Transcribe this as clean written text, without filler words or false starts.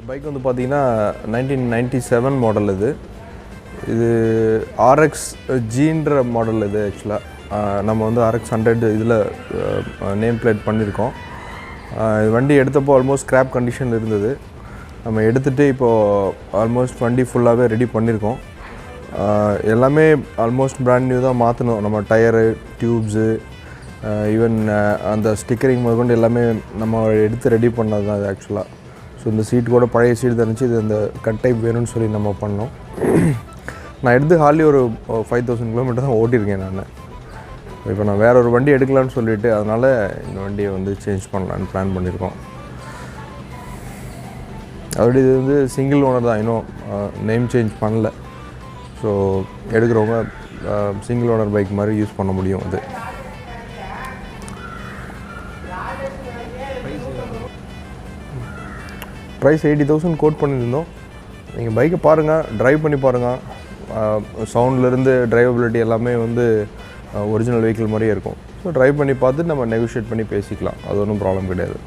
Bike வந்து பார்த்தீங்கன்னா 1997 model இது RX100 மாடல் இது ஆக்சுவலாக நம்ம வந்து RX100 இதில் நேம் பிளேட் பண்ணியிருக்கோம். இது வண்டி எடுத்தப்போ ஆல்மோஸ்ட் ஸ்க்ராப் கண்டிஷனில் இருந்தது. நம்ம எடுத்துகிட்டு இப்போது ஆல்மோஸ்ட் வண்டி ஃபுல்லாகவே ரெடி பண்ணியிருக்கோம். எல்லாமே ஆல்மோஸ்ட் பிராண்ட் நியூ தான் மாற்றணும். நம்ம டயரு, டியூப்ஸு, ஈவன் அந்த ஸ்டிக்கரிங் முதற்கொண்டு எல்லாமே நம்ம எடுத்து ரெடி பண்ணது தான் அது ஆக்சுவலாக. ஸோ இந்த சீட் கூட பழைய சீட் தெரிஞ்சு இது இந்த கட் டைப் வேணும்னு சொல்லி நம்ம பண்ணோம். நான் எடுத்து ஹார்ட்லி ஒரு 5000 கிலோமீட்டர் தான் ஓட்டியிருக்கேன் நான். இப்போ நான் வேறு ஒரு வண்டி எடுக்கலான்னு சொல்லிவிட்டு அதனால் இந்த வண்டியை வந்து சேஞ்ச் பண்ணலான்னு பிளான் பண்ணியிருக்கோம். அப்படி இது வந்து சிங்கிள் ஓனர் தான், இன்னும் நேம் சேஞ்ச் பண்ணல. ஸோ எடுக்கிறவங்க சிங்கிள் ஓனர் பைக் மாதிரி யூஸ் பண்ண முடியும். அது ப்ரைஸ் 80,000 கோட் பண்ணியிருந்தோம். நீங்கள் பைக்கை பாருங்கள், ட்ரைவ் பண்ணி பாருங்கள். சவுண்ட்லேருந்து ட்ரைவபிலிட்டி எல்லாமே வந்து ஒரிஜினல் வெஹிக்கிள் மாதிரியே இருக்கும். ஸோ ட்ரைவ் பண்ணி பார்த்துட்டு நம்ம நெகோஷியேட் பண்ணி பேசிக்கலாம். அது ஒன்றும் ப்ராப்ளம் கிடையாது.